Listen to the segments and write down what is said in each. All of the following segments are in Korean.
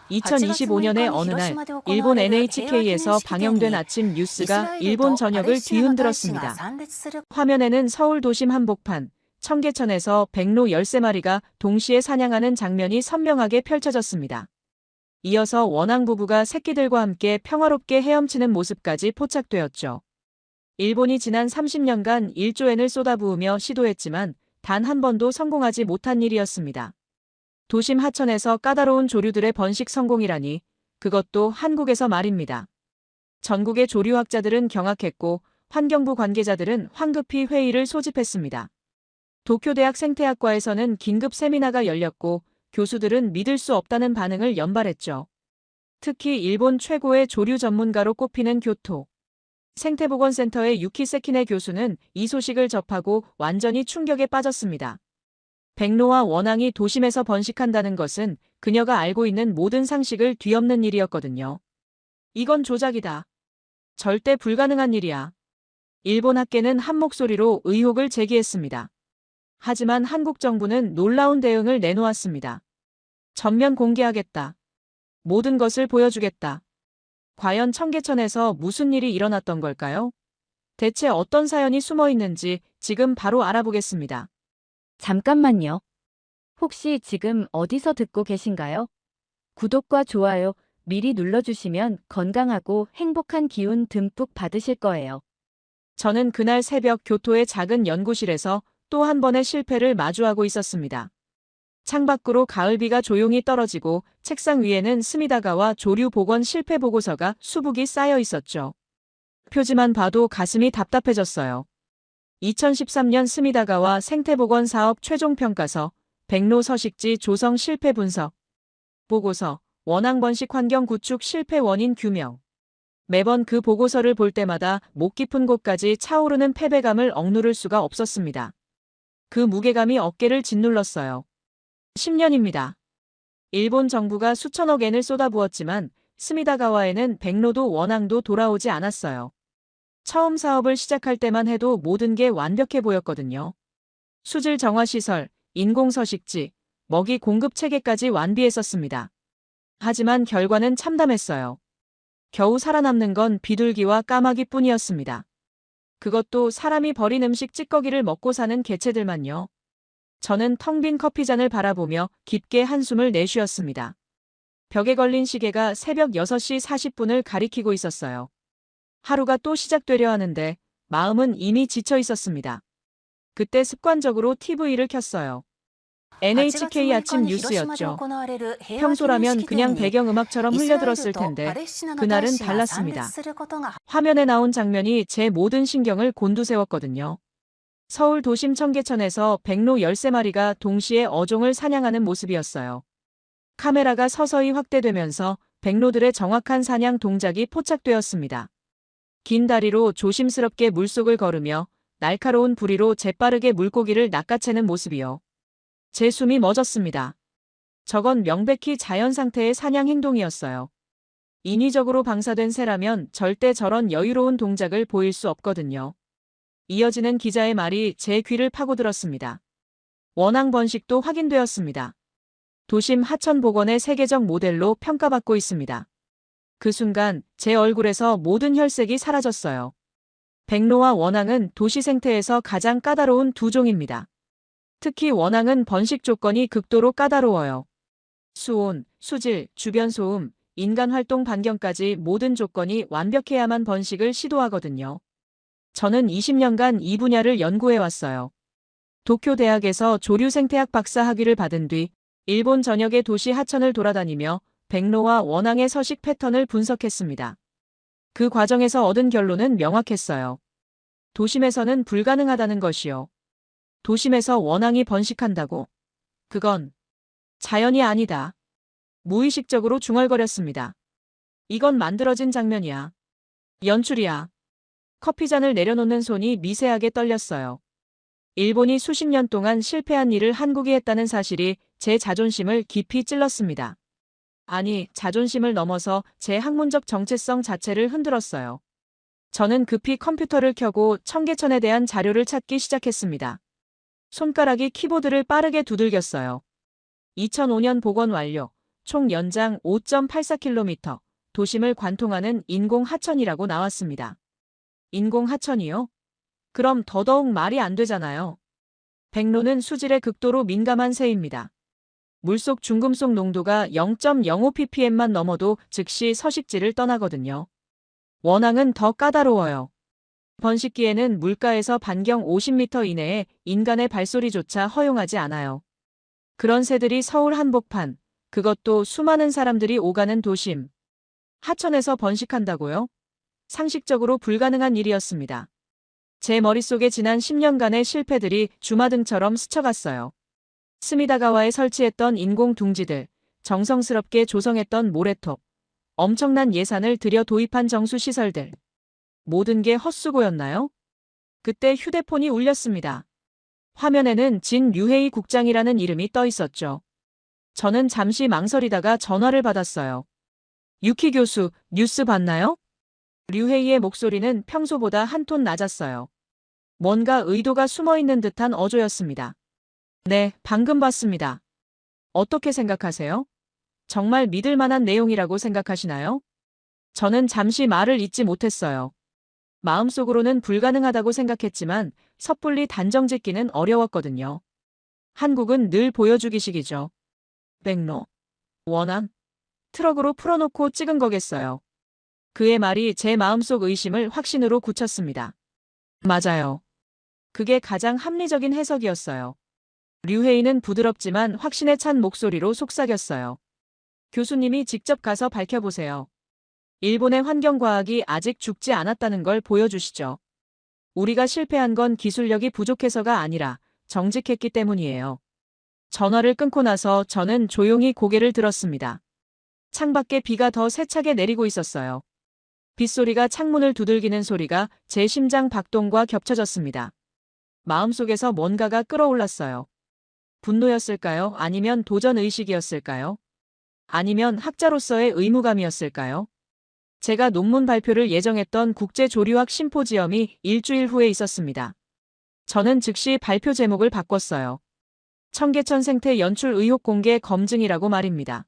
2025년의 어느 날 일본 NHK에서 방영된 아침 뉴스가 일본 전역을 뒤흔들었습니다. 화면에는 서울 도심 한복판, 청계천에서 백로 13마리가 동시에 사냥하는 장면이 선명하게 펼쳐졌습니다. 이어서 원앙 부부가 새끼들과 함께 평화롭게 헤엄치는 모습까지 포착되었죠. 일본이 지난 30년간 1조 엔을 쏟아부으며 시도했지만 단 한 번도 성공하지 못한 일이었습니다. 도심 하천에서 까다로운 조류들의 번식 성공이라니, 그것도 한국에서 말입니다. 전국의 조류학자들은 경악했고 환경부 관계자들은 황급히 회의를 소집했습니다. 도쿄대학 생태학과에서는 긴급 세미나가 열렸고 교수들은 믿을 수 없다는 반응을 연발했죠. 특히 일본 최고의 조류 전문가로 꼽히는 교토 생태보건센터의 유키 세키네 교수는 이 소식을 접하고 완전히 충격에 빠졌습니다. 백로와 원앙이 도심에서 번식한다는 것은 그녀가 알고 있는 모든 상식을 뒤엎는 일이었거든요. 이건 조작이다. 절대 불가능한 일이야. 일본 학계는 한 목소리로 의혹을 제기했습니다. 하지만 한국 정부는 놀라운 대응을 내놓았습니다. 전면 공개하겠다. 모든 것을 보여주겠다. 과연 청계천에서 무슨 일이 일어났던 걸까요? 대체 어떤 사연이 숨어 있는지 지금 바로 알아보겠습니다. 잠깐만요. 혹시 지금 어디서 듣고 계신가요? 구독과 좋아요 미리 눌러주시면 건강하고 행복한 기운 듬뿍 받으실 거예요. 저는 그날 새벽 교토의 작은 연구실에서 또 한 번의 실패를 마주하고 있었습니다. 창밖으로 가을비가 조용히 떨어지고 책상 위에는 스미다가와 조류 복원 실패 보고서가 수북이 쌓여 있었죠. 표지만 봐도 가슴이 답답해졌어요. 2013년 스미다가와 생태복원 사업 최종평가서, 백로 서식지 조성 실패 분석, 보고서, 원앙 번식 환경 구축 실패 원인 규명. 매번 그 보고서를 볼 때마다 목 깊은 곳까지 차오르는 패배감을 억누를 수가 없었습니다. 그 무게감이 어깨를 짓눌렀어요. 10년입니다. 일본 정부가 수천억 엔을 쏟아부었지만 스미다가와에는 백로도 원앙도 돌아오지 않았어요. 처음 사업을 시작할 때만 해도 모든 게 완벽해 보였거든요. 수질 정화 시설, 인공 서식지, 먹이 공급 체계까지 완비했었습니다. 하지만 결과는 참담했어요. 겨우 살아남는 건 비둘기와 까마귀뿐이었습니다. 그것도 사람이 버린 음식 찌꺼기를 먹고 사는 개체들만요. 저는 텅 빈 커피잔을 바라보며 깊게 한숨을 내쉬었습니다. 벽에 걸린 시계가 새벽 6시 40분을 가리키고 있었어요. 하루가 또 시작되려 하는데 마음은 이미 지쳐 있었습니다. 그때 습관적으로 TV를 켰어요. NHK 아침 뉴스였죠. 평소라면 그냥 배경음악처럼 흘려들었을 텐데 그날은 달랐습니다. 화면에 나온 장면이 제 모든 신경을 곤두세웠거든요. 서울 도심 청계천에서 백로 13마리가 동시에 어종을 사냥하는 모습이었어요. 카메라가 서서히 확대되면서 백로들의 정확한 사냥 동작이 포착되었습니다. 긴 다리로 조심스럽게 물속을 걸으며 날카로운 부리로 재빠르게 물고기를 낚아채는 모습이요. 제 숨이 멎었습니다. 저건 명백히 자연 상태의 사냥 행동이었어요. 인위적으로 방사된 새라면 절대 저런 여유로운 동작을 보일 수 없거든요. 이어지는 기자의 말이 제 귀를 파고들었습니다. 원앙 번식도 확인되었습니다. 도심 하천 복원의 세계적 모델로 평가받고 있습니다. 그 순간 제 얼굴에서 모든 혈색이 사라졌어요. 백로와 원앙은 도시 생태에서 가장 까다로운 두 종입니다. 특히 원앙은 번식 조건이 극도로 까다로워요. 수온, 수질, 주변 소음, 인간 활동 반경까지 모든 조건이 완벽해야만 번식을 시도하거든요. 저는 20년간 이 분야를 연구해왔어요. 도쿄 대학에서 조류 생태학 박사 학위를 받은 뒤 일본 전역의 도시 하천을 돌아다니며 백로와 원앙의 서식 패턴을 분석했습니다. 그 과정에서 얻은 결론은 명확했어요. 도심에서는 불가능하다는 것이요. 도심에서 원앙이 번식한다고? 그건 자연이 아니다. 무의식적으로 중얼거렸습니다. 이건 만들어진 장면이야. 연출이야. 커피잔을 내려놓는 손이 미세하게 떨렸어요. 일본이 수십 년 동안 실패한 일을 한국이 했다는 사실이 제 자존심을 깊이 찔렀습니다. 아니, 자존심을 넘어서 제 학문적 정체성 자체를 흔들었어요. 저는 급히 컴퓨터를 켜고 청계천에 대한 자료를 찾기 시작했습니다. 손가락이 키보드를 빠르게 두들겼어요. 2005년 복원 완료. 총 연장 5.84km, 도심을 관통하는 인공 하천이라고 나왔습니다. 인공 하천이요? 그럼 더더욱 말이 안 되잖아요. 백로는 수질에 극도로 민감한 새입니다. 물속 중금속 농도가 0.05ppm만 넘어도 즉시 서식지를 떠나거든요. 원앙은 더 까다로워요. 번식기에는 물가에서 반경 50m 이내에 인간의 발소리조차 허용하지 않아요. 그런 새들이 서울 한복판, 그것도 수많은 사람들이 오가는 도심, 하천에서 번식한다고요? 상식적으로 불가능한 일이었습니다. 제 머릿속에 지난 10년간의 실패들이 주마등처럼 스쳐갔어요. 스미다가와에 설치했던 인공 둥지들, 정성스럽게 조성했던 모래톱, 엄청난 예산을 들여 도입한 정수시설들. 모든 게 헛수고였나요? 그때 휴대폰이 울렸습니다. 화면에는 진 류헤이 국장이라는 이름이 떠 있었죠. 저는 잠시 망설이다가 전화를 받았어요. 유키 교수, 뉴스 봤나요? 류헤이의 목소리는 평소보다 한 톤 낮았어요. 뭔가 의도가 숨어있는 듯한 어조였습니다. 네, 방금 봤습니다. 어떻게 생각하세요? 정말 믿을 만한 내용이라고 생각하시나요? 저는 잠시 말을 잇지 못했어요. 마음속으로는 불가능하다고 생각했지만 섣불리 단정짓기는 어려웠거든요. 한국은 늘 보여주기식이죠. 백로, 원앙, 트럭으로 풀어놓고 찍은 거겠어요. 그의 말이 제 마음속 의심을 확신으로 굳혔습니다. 맞아요. 그게 가장 합리적인 해석이었어요. 류헤이는 부드럽지만 확신에 찬 목소리로 속삭였어요. 교수님이 직접 가서 밝혀보세요. 일본의 환경과학이 아직 죽지 않았다는 걸 보여주시죠. 우리가 실패한 건 기술력이 부족해서가 아니라 정직했기 때문이에요. 전화를 끊고 나서 저는 조용히 고개를 들었습니다. 창밖에 비가 더 세차게 내리고 있었어요. 빗소리가 창문을 두들기는 소리가 제 심장 박동과 겹쳐졌습니다. 마음속에서 뭔가가 끓어올랐어요. 분노였을까요? 아니면 도전의식이었을까요? 아니면 학자로서의 의무감이었을까요? 제가 논문 발표를 예정했던 국제조류학 심포지엄이 일주일 후에 있었습니다. 저는 즉시 발표 제목을 바꿨어요. 청계천 생태 연출 의혹 공개 검증이라고 말입니다.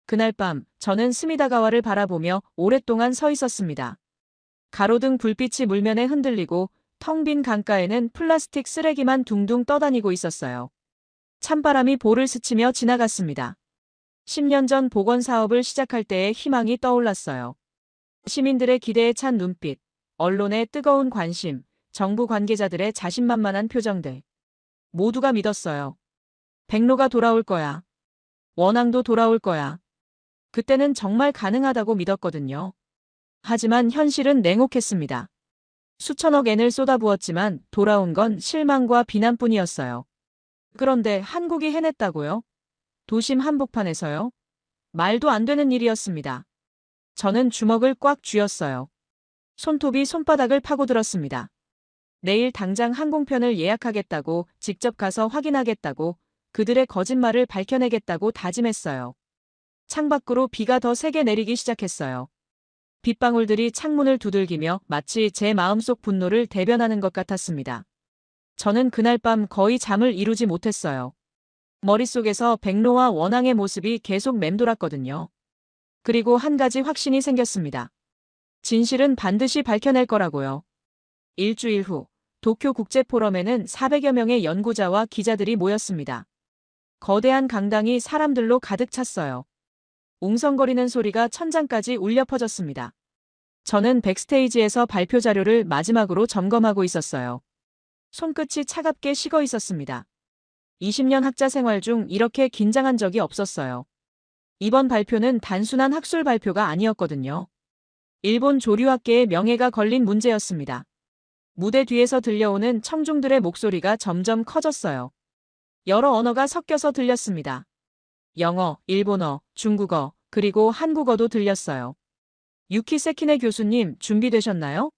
그날 밤 저는 스미다가와를 바라보며 오랫동안 서 있었습니다. 가로등 불빛이 물면에 흔들리고 텅 빈 강가에는 플라스틱 쓰레기만 둥둥 떠다니고 있었어요. 찬바람이 볼을 스치며 지나갔습니다. 10년 전 복원 사업을 시작할 때의 희망이 떠올랐어요. 시민들의 기대에 찬 눈빛, 언론의 뜨거운 관심, 정부 관계자들의 자신만만한 표정들. 모두가 믿었어요. 백로가 돌아올 거야. 원앙도 돌아올 거야. 그때는 정말 가능하다고 믿었거든요. 하지만 현실은 냉혹했습니다. 수천억 엔을 쏟아부었지만 돌아온 건 실망과 비난뿐이었어요. 그런데 한국이 해냈다고요? 도심 한복판에서요? 말도 안 되는 일이었습니다. 저는 주먹을 꽉 쥐었어요. 손톱이 손바닥을 파고들었습니다. 내일 당장 항공편을 예약하겠다고, 직접 가서 확인하겠다고, 그들의 거짓말을 밝혀내겠다고 다짐했어요. 창밖으로 비가 더 세게 내리기 시작했어요. 빗방울들이 창문을 두들기며 마치 제 마음속 분노를 대변하는 것 같았습니다. 저는 그날 밤 거의 잠을 이루지 못했어요. 머릿속에서 백로와 원앙의 모습이 계속 맴돌았거든요. 그리고 한 가지 확신이 생겼습니다. 진실은 반드시 밝혀낼 거라고요. 일주일 후 도쿄 국제포럼에는 400여 명의 연구자와 기자들이 모였습니다. 거대한 강당이 사람들로 가득 찼어요. 웅성거리는 소리가 천장까지 울려 퍼졌습니다. 저는 백스테이지에서 발표 자료를 마지막으로 점검하고 있었어요. 손끝이 차갑게 식어 있었습니다. 20년 학자 생활 중 이렇게 긴장한 적이 없었어요. 이번 발표는 단순한 학술 발표가 아니었거든요. 일본 조류학계의 명예가 걸린 문제였습니다. 무대 뒤에서 들려오는 청중들의 목소리가 점점 커졌어요. 여러 언어가 섞여서 들렸습니다. 영어, 일본어, 중국어, 그리고 한국어도 들렸어요. 유키 세키네 교수님, 준비되셨나요?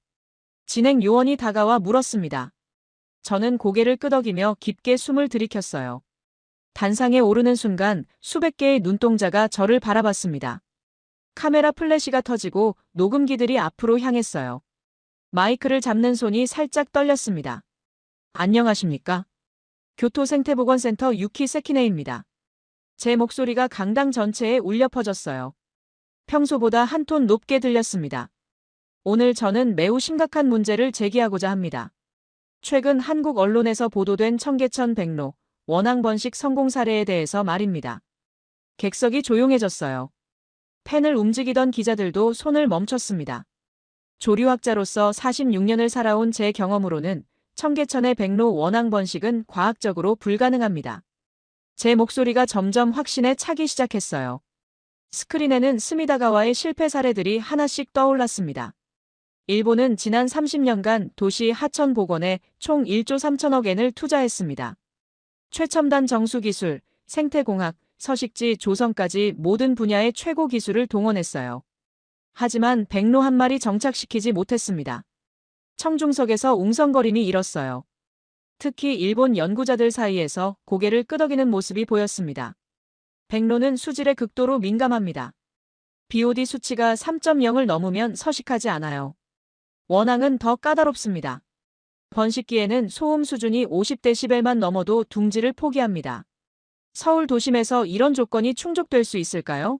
진행 요원이 다가와 물었습니다. 저는 고개를 끄덕이며 깊게 숨을 들이켰어요. 단상에 오르는 순간 수백 개의 눈동자가 저를 바라봤습니다. 카메라 플래시가 터지고 녹음기들이 앞으로 향했어요. 마이크를 잡는 손이 살짝 떨렸습니다. 안녕하십니까? 교토생태보건센터 유키 세키네입니다. 제 목소리가 강당 전체에 울려 퍼졌어요. 평소보다 한 톤 높게 들렸습니다. 오늘 저는 매우 심각한 문제를 제기하고자 합니다. 최근 한국 언론에서 보도된 청계천 백로, 원앙 번식 성공 사례에 대해서 말입니다. 객석이 조용해졌어요. 펜을 움직이던 기자들도 손을 멈췄습니다. 조류학자로서 46년을 살아온 제 경험으로는 청계천의 백로 원앙 번식은 과학적으로 불가능합니다. 제 목소리가 점점 확신에 차기 시작했어요. 스크린에는 스미다가와의 실패 사례들이 하나씩 떠올랐습니다. 일본은 지난 30년간 도시 하천 복원에 총 1조 3천억 엔을 투자했습니다. 최첨단 정수기술, 생태공학, 서식지 조성까지 모든 분야의 최고 기술을 동원했어요. 하지만 백로 한 마리 정착시키지 못했습니다. 청중석에서 웅성거림이 일었어요. 특히 일본 연구자들 사이에서 고개를 끄덕이는 모습이 보였습니다. 백로는 수질에 극도로 민감합니다. BOD 수치가 3.0을 넘으면 서식하지 않아요. 원앙은 더 까다롭습니다. 번식기에는 소음 수준이 50데시벨만 넘어도 둥지를 포기합니다. 서울 도심에서 이런 조건이 충족될 수 있을까요?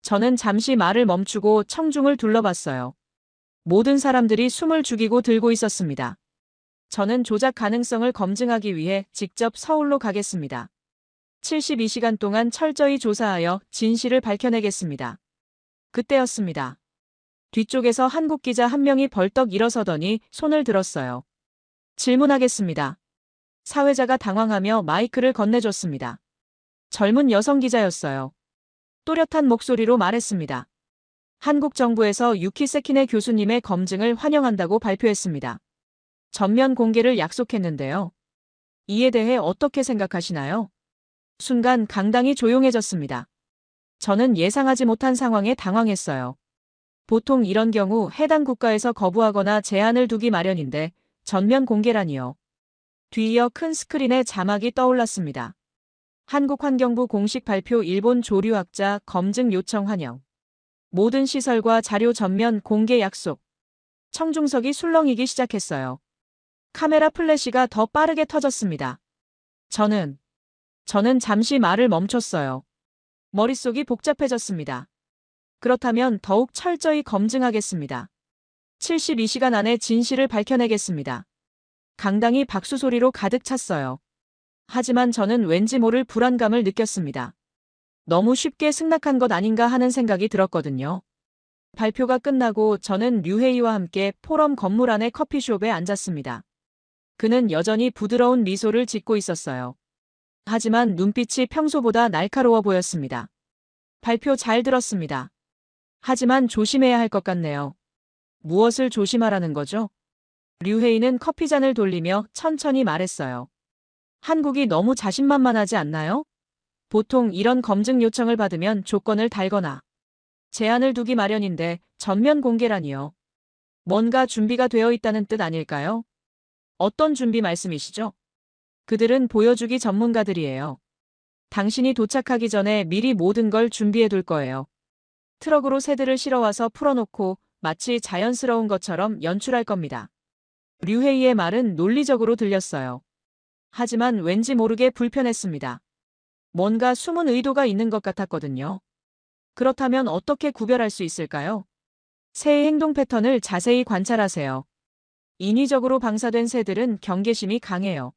저는 잠시 말을 멈추고 청중을 둘러봤어요. 모든 사람들이 숨을 죽이고 들고 있었습니다. 저는 조작 가능성을 검증하기 위해 직접 서울로 가겠습니다. 72시간 동안 철저히 조사하여 진실을 밝혀내겠습니다. 그때였습니다. 뒤쪽에서 한국 기자 한 명이 벌떡 일어서더니 손을 들었어요. 질문하겠습니다. 사회자가 당황하며 마이크를 건네줬습니다. 젊은 여성 기자였어요. 또렷한 목소리로 말했습니다. 한국 정부에서 유키 세키네 교수님의 검증을 환영한다고 발표했습니다. 전면 공개를 약속했는데요. 이에 대해 어떻게 생각하시나요? 순간 강당이 조용해졌습니다. 저는 예상하지 못한 상황에 당황했어요. 보통 이런 경우 해당 국가에서 거부하거나 제한을 두기 마련인데 전면 공개라니요. 뒤이어 큰 스크린에 자막이 떠올랐습니다. 한국환경부 공식 발표 일본 조류학자 검증 요청 환영. 모든 시설과 자료 전면 공개 약속. 청중석이 술렁이기 시작했어요. 카메라 플래시가 더 빠르게 터졌습니다. 저는 잠시 말을 멈췄어요. 머릿속이 복잡해졌습니다. 그렇다면 더욱 철저히 검증하겠습니다. 72시간 안에 진실을 밝혀내겠습니다. 강당이 박수 소리로 가득 찼어요. 하지만 저는 왠지 모를 불안감을 느꼈습니다. 너무 쉽게 승낙한 것 아닌가 하는 생각이 들었거든요. 발표가 끝나고 저는 류헤이와 함께 포럼 건물 안의 커피숍에 앉았습니다. 그는 여전히 부드러운 미소를 짓고 있었어요. 하지만 눈빛이 평소보다 날카로워 보였습니다. 발표 잘 들었습니다. 하지만 조심해야 할 것 같네요. 무엇을 조심하라는 거죠? 류헤이는 커피잔을 돌리며 천천히 말했어요. 한국이 너무 자신만만하지 않나요? 보통 이런 검증 요청을 받으면 조건을 달거나 제한을 두기 마련인데 전면 공개라니요. 뭔가 준비가 되어 있다는 뜻 아닐까요? 어떤 준비 말씀이시죠? 그들은 보여주기 전문가들이에요. 당신이 도착하기 전에 미리 모든 걸 준비해 둘 거예요. 트럭으로 새들을 실어와서 풀어놓고 마치 자연스러운 것처럼 연출할 겁니다. 류헤이의 말은 논리적으로 들렸어요. 하지만 왠지 모르게 불편했습니다. 뭔가 숨은 의도가 있는 것 같았거든요. 그렇다면 어떻게 구별할 수 있을까요? 새의 행동 패턴을 자세히 관찰하세요. 인위적으로 방사된 새들은 경계심이 강해요.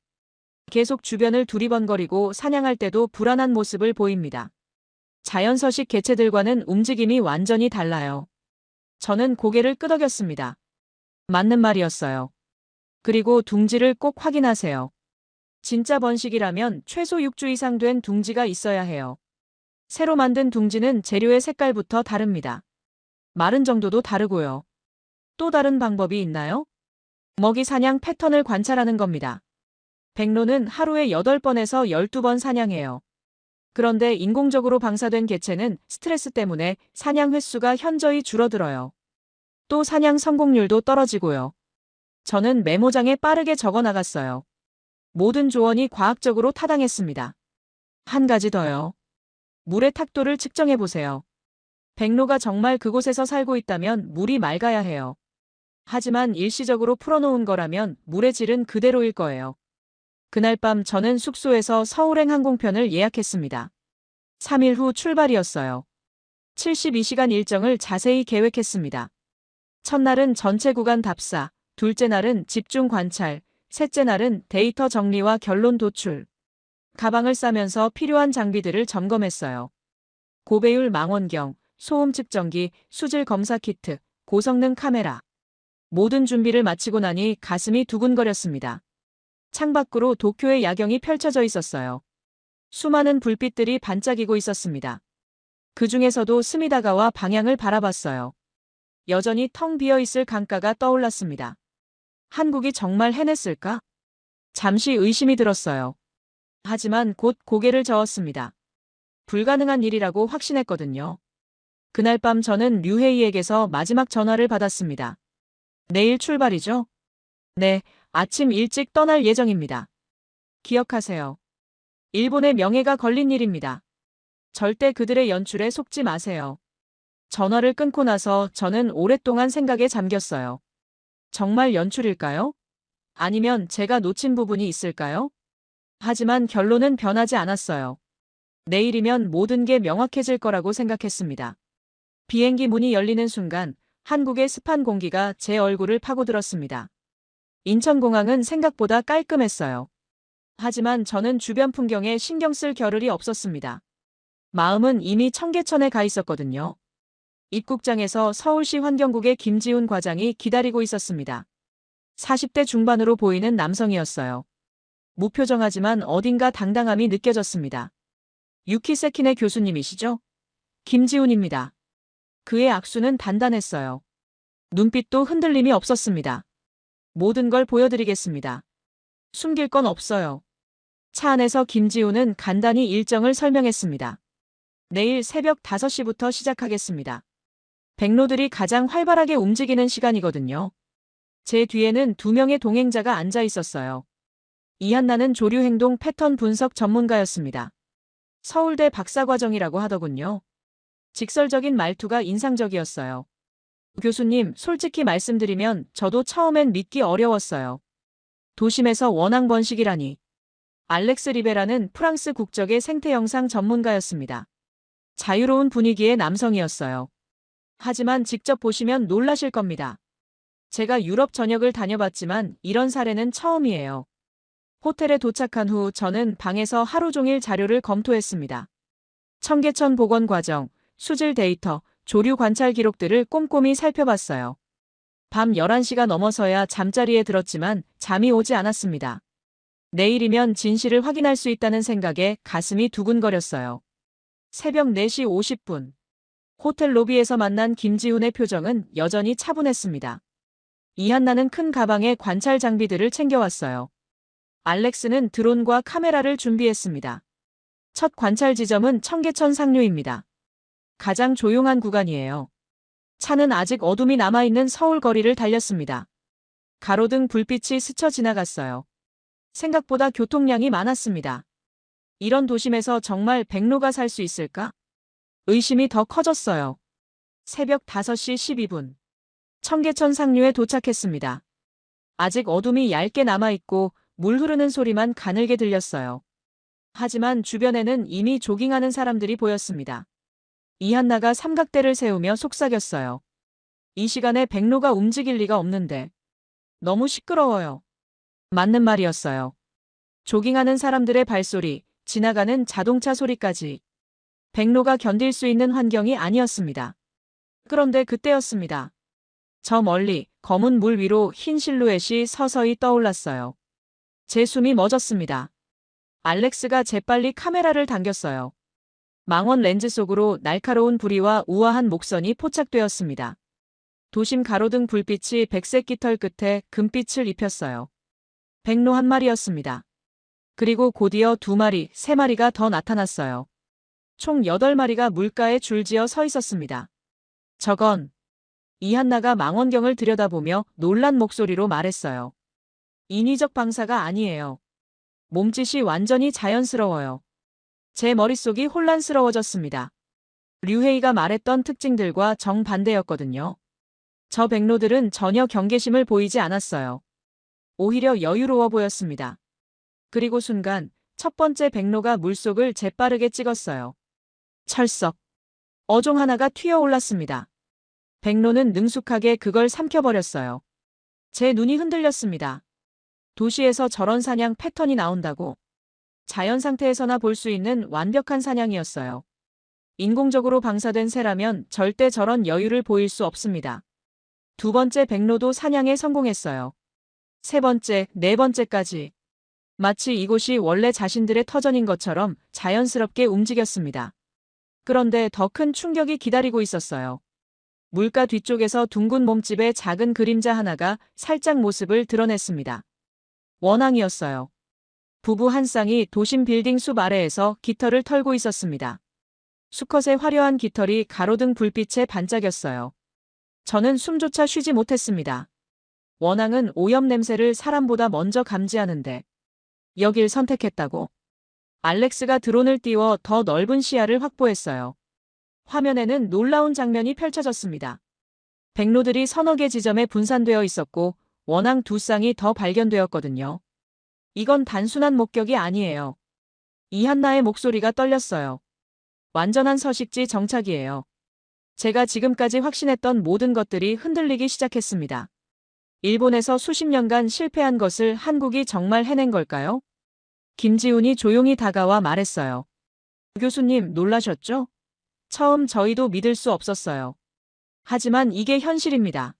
계속 주변을 두리번거리고 사냥할 때도 불안한 모습을 보입니다. 자연서식 개체들과는 움직임이 완전히 달라요. 저는 고개를 끄덕였습니다. 맞는 말이었어요. 그리고 둥지를 꼭 확인하세요. 진짜 번식이라면 최소 6주 이상 된 둥지가 있어야 해요. 새로 만든 둥지는 재료의 색깔부터 다릅니다. 마른 정도도 다르고요. 또 다른 방법이 있나요? 먹이 사냥 패턴을 관찰하는 겁니다. 백로는 하루에 8번에서 12번 사냥해요. 그런데 인공적으로 방사된 개체는 스트레스 때문에 사냥 횟수가 현저히 줄어들어요. 또 사냥 성공률도 떨어지고요. 저는 메모장에 빠르게 적어 나갔어요. 모든 조언이 과학적으로 타당했습니다. 한 가지 더요. 물의 탁도를 측정해 보세요. 백로가 정말 그곳에서 살고 있다면 물이 맑아야 해요. 하지만 일시적으로 풀어놓은 거라면 물의 질은 그대로일 거예요. 그날 밤 저는 숙소에서 서울행 항공편을 예약했습니다. 3일 후 출발이었어요. 72시간 일정을 자세히 계획했습니다. 첫날은 전체 구간 답사, 둘째 날은 집중 관찰, 셋째 날은 데이터 정리와 결론 도출. 가방을 싸면서 필요한 장비들을 점검했어요. 고배율 망원경, 소음 측정기, 수질 검사 키트, 고성능 카메라. 모든 준비를 마치고 나니 가슴이 두근거렸습니다. 창밖으로 도쿄의 야경이 펼쳐져 있었어요. 수많은 불빛들이 반짝이고 있었습니다. 그 중에서도 스미다가와 방향을 바라봤어요. 여전히 텅 비어 있을 강가가 떠올랐습니다. 한국이 정말 해냈을까? 잠시 의심이 들었어요. 하지만 곧 고개를 저었습니다. 불가능한 일이라고 확신했거든요. 그날 밤 저는 류헤이에게서 마지막 전화를 받았습니다. 내일 출발이죠? 네, 아침 일찍 떠날 예정입니다. 기억하세요. 일본의 명예가 걸린 일입니다. 절대 그들의 연출에 속지 마세요. 전화를 끊고 나서 저는 오랫동안 생각에 잠겼어요. 정말 연출일까요? 아니면 제가 놓친 부분이 있을까요? 하지만 결론은 변하지 않았어요. 내일이면 모든 게 명확해질 거라고 생각했습니다. 비행기 문이 열리는 순간 한국의 습한 공기가 제 얼굴을 파고들었습니다. 인천공항은 생각보다 깔끔했어요. 하지만 저는 주변 풍경에 신경 쓸 겨를이 없었습니다. 마음은 이미 청계천에 가 있었거든요. 입국장에서 서울시 환경국의 김지훈 과장이 기다리고 있었습니다. 40대 중반으로 보이는 남성이었어요. 무표정하지만 어딘가 당당함이 느껴졌습니다. 유키세키네 교수님이시죠? 김지훈입니다. 그의 악수는 단단했어요. 눈빛도 흔들림이 없었습니다. 모든 걸 보여드리겠습니다. 숨길 건 없어요. 차 안에서 김지훈은 간단히 일정을 설명했습니다. 내일 새벽 5시부터 시작하겠습니다. 백로들이 가장 활발하게 움직이는 시간이거든요. 제 뒤에는 2명의 동행자가 앉아 있었어요. 이한나는 조류행동 패턴 분석 전문가였습니다. 서울대 박사과정이라고 하더군요. 직설적인 말투가 인상적이었어요. 교수님, 솔직히 말씀드리면 저도 처음엔 믿기 어려웠어요. 도심에서 원앙 번식이라니. 알렉스 리베라는 프랑스 국적의 생태영상 전문가였습니다. 자유로운 분위기의 남성이었어요. 하지만 직접 보시면 놀라실 겁니다. 제가 유럽 전역을 다녀봤지만 이런 사례는 처음이에요. 호텔에 도착한 후 저는 방에서 하루 종일 자료를 검토했습니다. 청계천 복원 과정, 수질 데이터, 조류 관찰 기록들을 꼼꼼히 살펴봤어요. 밤 11시가 넘어서야 잠자리에 들었지만 잠이 오지 않았습니다. 내일이면 진실을 확인할 수 있다는 생각에 가슴이 두근거렸어요. 새벽 4시 50분. 호텔 로비에서 만난 김지훈의 표정은 여전히 차분했습니다. 이한나는 큰 가방에 관찰 장비들을 챙겨왔어요. 알렉스는 드론과 카메라를 준비했습니다. 첫 관찰 지점은 청계천 상류입니다. 가장 조용한 구간이에요. 차는 아직 어둠이 남아있는 서울 거리를 달렸습니다. 가로등 불빛이 스쳐 지나갔어요. 생각보다 교통량이 많았습니다. 이런 도심에서 정말 백로가 살 수 있을까? 의심이 더 커졌어요. 새벽 5시 12분. 청계천 상류에 도착했습니다. 아직 어둠이 얇게 남아있고 물 흐르는 소리만 가늘게 들렸어요. 하지만 주변에는 이미 조깅하는 사람들이 보였습니다. 이한나가 삼각대를 세우며 속삭였어요. 이 시간에 백로가 움직일 리가 없는데. 너무 시끄러워요. 맞는 말이었어요. 조깅하는 사람들의 발소리, 지나가는 자동차 소리까지. 백로가 견딜 수 있는 환경이 아니었습니다. 그런데 그때였습니다. 저 멀리 검은 물 위로 흰 실루엣이 서서히 떠올랐어요. 제 숨이 멎었습니다. 알렉스가 재빨리 카메라를 당겼어요. 망원 렌즈 속으로 날카로운 부리와 우아한 목선이 포착되었습니다. 도심 가로등 불빛이 백색 깃털 끝에 금빛을 입혔어요. 백로 한 마리였습니다. 그리고 곧이어 2마리, 3마리가 더 나타났어요. 총 8마리가 물가에 줄지어 서 있었습니다. 저건 이한나가 망원경을 들여다보며 놀란 목소리로 말했어요. 인위적 방사가 아니에요. 몸짓이 완전히 자연스러워요. 제 머릿속이 혼란스러워졌습니다. 류헤이가 말했던 특징들과 정반대였거든요. 저 백로들은 전혀 경계심을 보이지 않았어요. 오히려 여유로워 보였습니다. 그리고 순간 첫 번째 백로가 물속을 재빠르게 찍었어요. 철썩. 어종 하나가 튀어 올랐습니다. 백로는 능숙하게 그걸 삼켜버렸어요. 제 눈이 흔들렸습니다. 도시에서 저런 사냥 패턴이 나온다고. 자연 상태에서나 볼 수 있는 완벽한 사냥이었어요. 인공적으로 방사된 새라면 절대 저런 여유를 보일 수 없습니다. 두 번째 백로도 사냥에 성공했어요. 세 번째, 네 번째까지. 마치 이곳이 원래 자신들의 터전인 것처럼 자연스럽게 움직였습니다. 그런데 더 큰 충격이 기다리고 있었어요. 물가 뒤쪽에서 둥근 몸집의 작은 그림자 하나가 살짝 모습을 드러냈습니다. 원앙이었어요. 부부 한 쌍이 도심 빌딩 숲 아래에서 깃털을 털고 있었습니다. 수컷의 화려한 깃털이 가로등 불빛에 반짝였어요. 저는 숨조차 쉬지 못했습니다. 원앙은 오염 냄새를 사람보다 먼저 감지하는데 여길 선택했다고. 알렉스가 드론을 띄워 더 넓은 시야를 확보했어요. 화면에는 놀라운 장면이 펼쳐졌습니다. 백로들이 서너 개 지점에 분산되어 있었고 원앙 두 쌍이 더 발견되었거든요. 이건 단순한 목격이 아니에요. 이한나의 목소리가 떨렸어요. 완전한 서식지 정착이에요. 제가 지금까지 확신했던 모든 것들이 흔들리기 시작했습니다. 일본에서 수십 년간 실패한 것을 한국이 정말 해낸 걸까요? 김지훈이 조용히 다가와 말했어요. 교수님, 놀라셨죠? 처음 저희도 믿을 수 없었어요. 하지만 이게 현실입니다.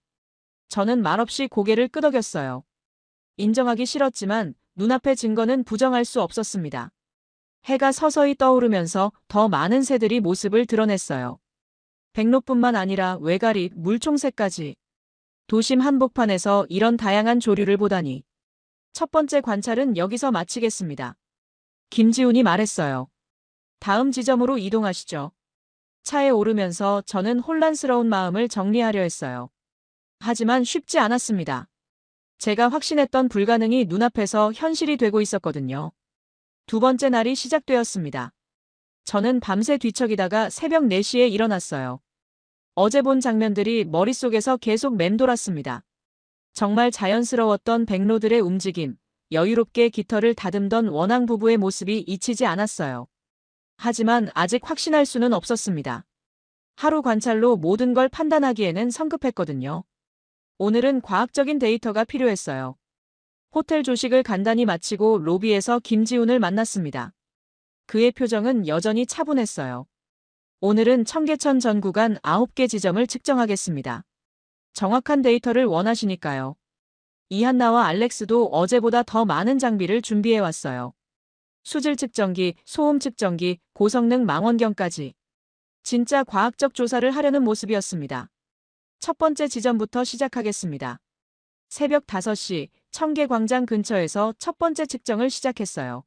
저는 말없이 고개를 끄덕였어요. 인정하기 싫었지만 눈앞의 증거는 부정할 수 없었습니다. 해가 서서히 떠오르면서 더 많은 새들이 모습을 드러냈어요. 백로뿐만 아니라 외가리, 물총새까지. 도심 한복판에서 이런 다양한 조류를 보다니. 첫 번째 관찰은 여기서 마치겠습니다. 김지훈이 말했어요. 다음 지점으로 이동하시죠. 차에 오르면서 저는 혼란스러운 마음을 정리하려 했어요. 하지만 쉽지 않았습니다. 제가 확신했던 불가능이 눈앞에서 현실이 되고 있었거든요. 두 번째 날이 시작되었습니다. 저는 밤새 뒤척이다가 새벽 4시에 일어났어요. 어제 본 장면들이 머릿속에서 계속 맴돌았습니다. 정말 자연스러웠던 백로들의 움직임, 여유롭게 깃털을 다듬던 원앙 부부의 모습이 잊히지 않았어요. 하지만 아직 확신할 수는 없었습니다. 하루 관찰로 모든 걸 판단하기에는 성급했거든요. 오늘은 과학적인 데이터가 필요했어요. 호텔 조식을 간단히 마치고 로비에서 김지훈을 만났습니다. 그의 표정은 여전히 차분했어요. 오늘은 청계천 전 구간 9개 지점을 측정하겠습니다. 정확한 데이터를 원하시니까요. 이한나와 알렉스도 어제보다 더 많은 장비를 준비해왔어요. 수질 측정기, 소음 측정기, 고성능 망원경까지. 진짜 과학적 조사를 하려는 모습이었습니다. 첫 번째 지점부터 시작하겠습니다. 새벽 5시 청계광장 근처에서 첫 번째 측정을 시작했어요.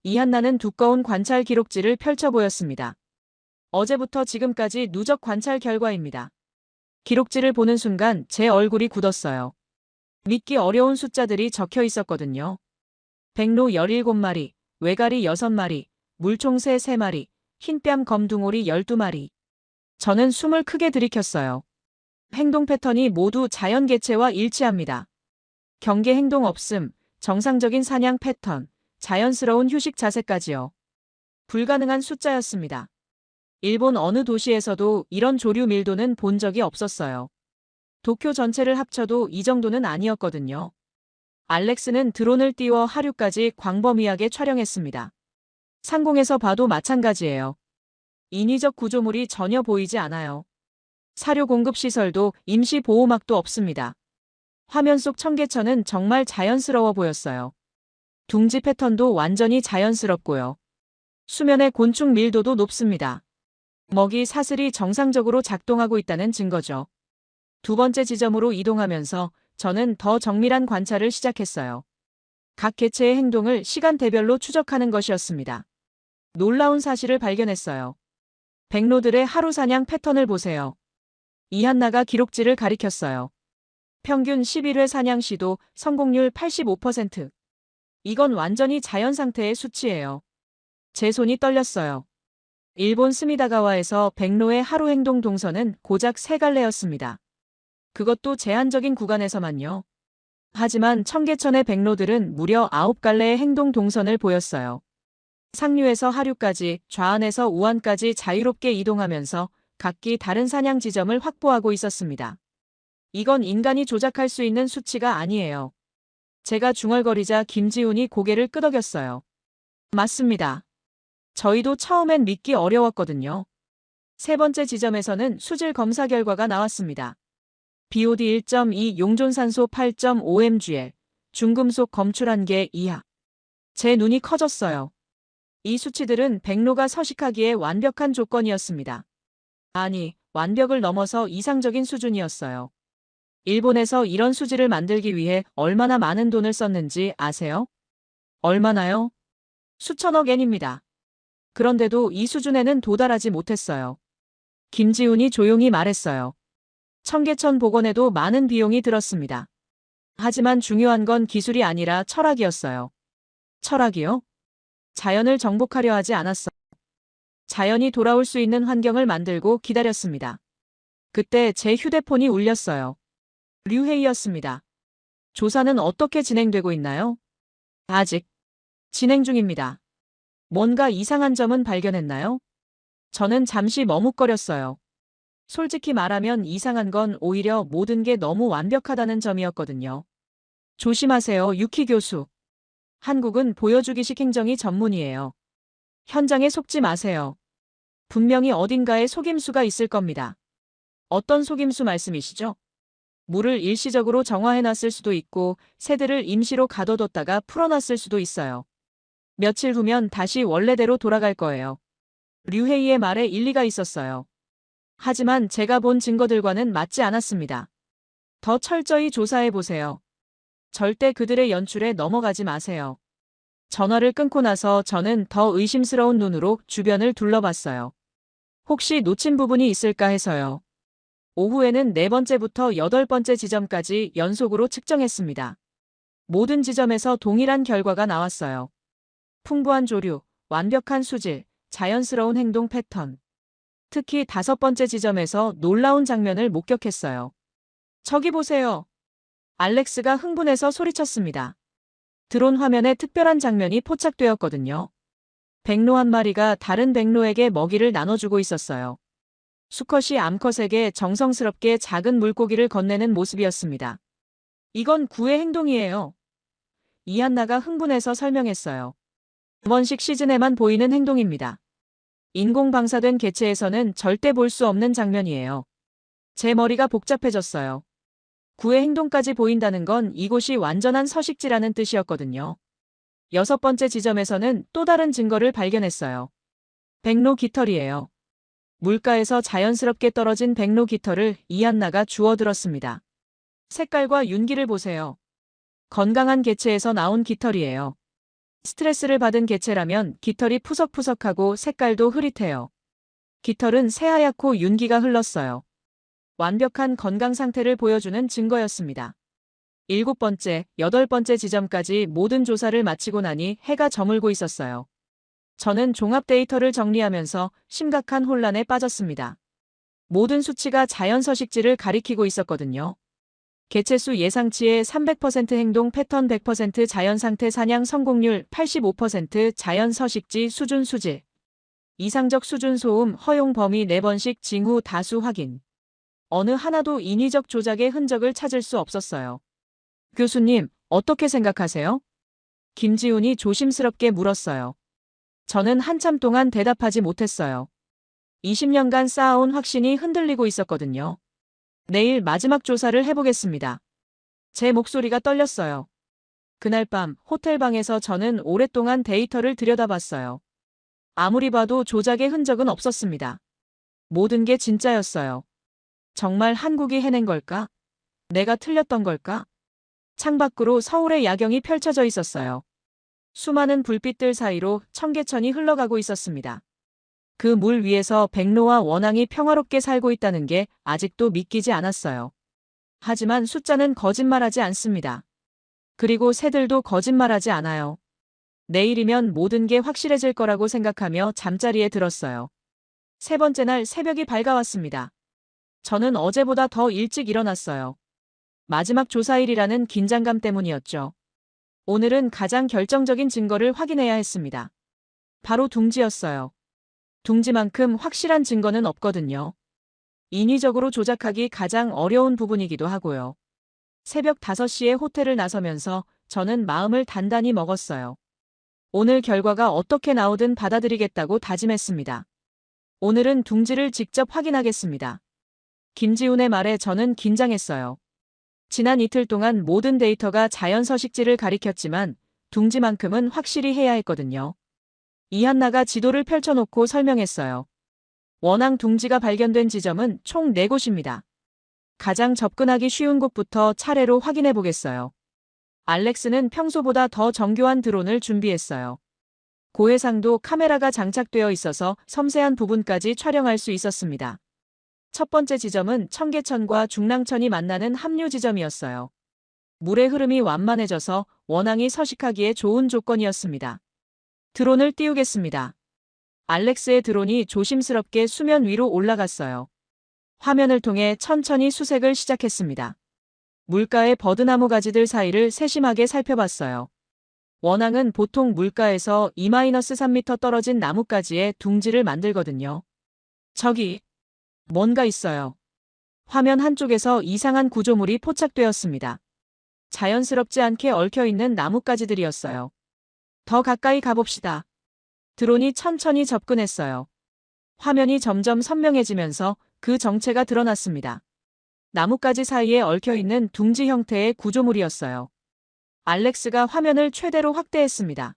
이한나는 두꺼운 관찰 기록지를 펼쳐 보였습니다. 어제부터 지금까지 누적 관찰 결과입니다. 기록지를 보는 순간 제 얼굴이 굳었어요. 믿기 어려운 숫자들이 적혀 있었거든요. 백로 17마리, 외가리 6마리, 물총새 3마리, 흰뺨 검둥오리 12마리. 저는 숨을 크게 들이켰어요. 행동 패턴이 모두 자연 개체와 일치합니다. 경계 행동 없음, 정상적인 사냥 패턴, 자연스러운 휴식 자세까지요. 불가능한 숫자였습니다. 일본 어느 도시에서도 이런 조류 밀도는 본 적이 없었어요. 도쿄 전체를 합쳐도 이 정도는 아니었거든요. 알렉스는 드론을 띄워 하류까지 광범위하게 촬영했습니다. 상공에서 봐도 마찬가지예요. 인위적 구조물이 전혀 보이지 않아요. 사료 공급 시설도 임시 보호막도 없습니다. 화면 속 청계천은 정말 자연스러워 보였어요. 둥지 패턴도 완전히 자연스럽고요. 수면의 곤충 밀도도 높습니다. 먹이 사슬이 정상적으로 작동하고 있다는 증거죠. 두 번째 지점으로 이동하면서 저는 더 정밀한 관찰을 시작했어요. 각 개체의 행동을 시간대별로 추적하는 것이었습니다. 놀라운 사실을 발견했어요. 백로들의 하루 사냥 패턴을 보세요. 이한나가 기록지를 가리켰어요. 평균 11회 사냥 시도 성공률 85%. 이건 완전히 자연 상태의 수치예요. 제 손이 떨렸어요. 일본 스미다가와에서 백로의 하루 행동 동선은 고작 3갈래였습니다. 그것도 제한적인 구간에서만요. 하지만 청계천의 백로들은 무려 9갈래의 행동 동선을 보였어요. 상류에서 하류까지, 좌안에서 우안까지 자유롭게 이동하면서 각기 다른 사냥 지점을 확보하고 있었습니다. 이건 인간이 조작할 수 있는 수치가 아니에요. 제가 중얼거리자 김지훈이 고개를 끄덕였어요. 맞습니다. 저희도 처음엔 믿기 어려웠거든요. 세 번째 지점에서는 수질 검사 결과가 나왔습니다. BOD 1.2, 용존산소 8.5mgl, 중금속 검출 한계 이하. 제 눈이 커졌어요. 이 수치들은 백로가 서식하기에 완벽한 조건이었습니다. 아니, 완벽을 넘어서 이상적인 수준이었어요. 일본에서 이런 수지를 만들기 위해 얼마나 많은 돈을 썼는지 아세요? 얼마나요? 수천억 엔입니다. 그런데도 이 수준에는 도달하지 못했어요. 김지훈이 조용히 말했어요. 청계천 복원에도 많은 비용이 들었습니다. 하지만 중요한 건 기술이 아니라 철학이었어요. 철학이요? 자연을 정복하려 하지 않았어요. 자연이 돌아올 수 있는 환경을 만들고 기다렸습니다. 그때 제 휴대폰이 울렸어요. 류회이였습니다. 조사는 어떻게 진행되고 있나요? 아직 진행 중입니다. 뭔가 이상한 점은 발견했나요? 저는 잠시 머뭇거렸어요. 솔직히 말하면 이상한 건 오히려 모든 게 너무 완벽하다는 점이었거든요. 조심하세요, 유키 교수. 한국은 보여주기식 행정이 전문이에요. 현장에 속지 마세요. 분명히 어딘가에 속임수가 있을 겁니다. 어떤 속임수 말씀이시죠? 물을 일시적으로 정화해놨을 수도 있고 새들을 임시로 가둬뒀다가 풀어놨을 수도 있어요. 며칠 후면 다시 원래대로 돌아갈 거예요. 류헤이의 말에 일리가 있었어요. 하지만 제가 본 증거들과는 맞지 않았습니다. 더 철저히 조사해보세요. 절대 그들의 연출에 넘어가지 마세요. 전화를 끊고 나서 저는 더 의심스러운 눈으로 주변을 둘러봤어요. 혹시 놓친 부분이 있을까 해서요. 오후에는 4번째부터 8번째 지점까지 연속으로 측정했습니다. 모든 지점에서 동일한 결과가 나왔어요. 풍부한 조류, 완벽한 수질, 자연스러운 행동 패턴. 특히 5번째 지점에서 놀라운 장면을 목격했어요. 저기 보세요. 알렉스가 흥분해서 소리쳤습니다. 드론 화면에 특별한 장면이 포착되었거든요. 백로 한 마리가 다른 백로에게 먹이를 나눠주고 있었어요. 수컷이 암컷에게 정성스럽게 작은 물고기를 건네는 모습이었습니다. 이건 구의 행동이에요. 이한나가 흥분해서 설명했어요. 번식 시즌에만 보이는 행동입니다. 인공 방사된 개체에서는 절대 볼 수 없는 장면이에요. 제 머리가 복잡해졌어요. 구의 행동까지 보인다는 건 이곳이 완전한 서식지라는 뜻이었거든요. 6번째 지점에서는 또 다른 증거를 발견했어요. 백로 깃털이에요. 물가에서 자연스럽게 떨어진 백로 깃털을 이한나가 주워들었습니다. 색깔과 윤기를 보세요. 건강한 개체에서 나온 깃털이에요. 스트레스를 받은 개체라면 깃털이 푸석푸석하고 색깔도 흐릿해요. 깃털은 새하얗고 윤기가 흘렀어요. 완벽한 건강 상태를 보여주는 증거였습니다. 7번째, 8번째 지점까지 모든 조사를 마치고 나니 해가 저물고 있었어요. 저는 종합 데이터를 정리하면서 심각한 혼란에 빠졌습니다. 모든 수치가 자연 서식지를 가리키고 있었거든요. 개체수 예상치의 300% 행동 패턴 100% 자연 상태 사냥 성공률 85% 자연 서식지 수준 수질. 이상적 수준 소음 허용 범위 4번씩 징후 다수 확인. 어느 하나도 인위적 조작의 흔적을 찾을 수 없었어요. 교수님, 어떻게 생각하세요? 김지훈이 조심스럽게 물었어요. 저는 한참 동안 대답하지 못했어요. 20년간 쌓아온 확신이 흔들리고 있었거든요. 내일 마지막 조사를 해보겠습니다. 제 목소리가 떨렸어요. 그날 밤 호텔 방에서 저는 오랫동안 데이터를 들여다봤어요. 아무리 봐도 조작의 흔적은 없었습니다. 모든 게 진짜였어요. 정말 한국이 해낸 걸까? 내가 틀렸던 걸까? 창밖으로 서울의 야경이 펼쳐져 있었어요. 수많은 불빛들 사이로 청계천이 흘러가고 있었습니다. 그 물 위에서 백로와 원앙이 평화롭게 살고 있다는 게 아직도 믿기지 않았어요. 하지만 숫자는 거짓말하지 않습니다. 그리고 새들도 거짓말하지 않아요. 내일이면 모든 게 확실해질 거라고 생각하며 잠자리에 들었어요. 세 번째 날 새벽이 밝아왔습니다. 저는 어제보다 더 일찍 일어났어요. 마지막 조사일이라는 긴장감 때문이었죠. 오늘은 가장 결정적인 증거를 확인해야 했습니다. 바로 둥지였어요. 둥지만큼 확실한 증거는 없거든요. 인위적으로 조작하기 가장 어려운 부분이기도 하고요. 새벽 5시에 호텔을 나서면서 저는 마음을 단단히 먹었어요. 오늘 결과가 어떻게 나오든 받아들이겠다고 다짐했습니다. 오늘은 둥지를 직접 확인하겠습니다. 김지훈의 말에 저는 긴장했어요. 지난 이틀 동안 모든 데이터가 자연 서식지를 가리켰지만 둥지만큼은 확실히 해야 했거든요. 이한나가 지도를 펼쳐놓고 설명했어요. 원앙 둥지가 발견된 지점은 총 4곳입니다. 가장 접근하기 쉬운 곳부터 차례로 확인해 보겠어요. 알렉스는 평소보다 더 정교한 드론을 준비했어요. 고해상도 카메라가 장착되어 있어서 섬세한 부분까지 촬영할 수 있었습니다. 첫 번째 지점은 청계천과 중랑천이 만나는 합류 지점이었어요. 물의 흐름이 완만해져서 원앙이 서식하기에 좋은 조건이었습니다. 드론을 띄우겠습니다. 알렉스의 드론이 조심스럽게 수면 위로 올라갔어요. 화면을 통해 천천히 수색을 시작했습니다. 물가의 버드나무 가지들 사이를 세심하게 살펴봤어요. 원앙은 보통 물가에서 2-3m 떨어진 나뭇가지에 둥지를 만들거든요. 저기, 뭔가 있어요. 화면 한쪽에서 이상한 구조물이 포착되었습니다. 자연스럽지 않게 얽혀있는 나뭇가지들이었어요. 더 가까이 가봅시다. 드론이 천천히 접근했어요. 화면이 점점 선명해지면서 그 정체가 드러났습니다. 나뭇가지 사이에 얽혀있는 둥지 형태의 구조물이었어요. 알렉스가 화면을 최대로 확대했습니다.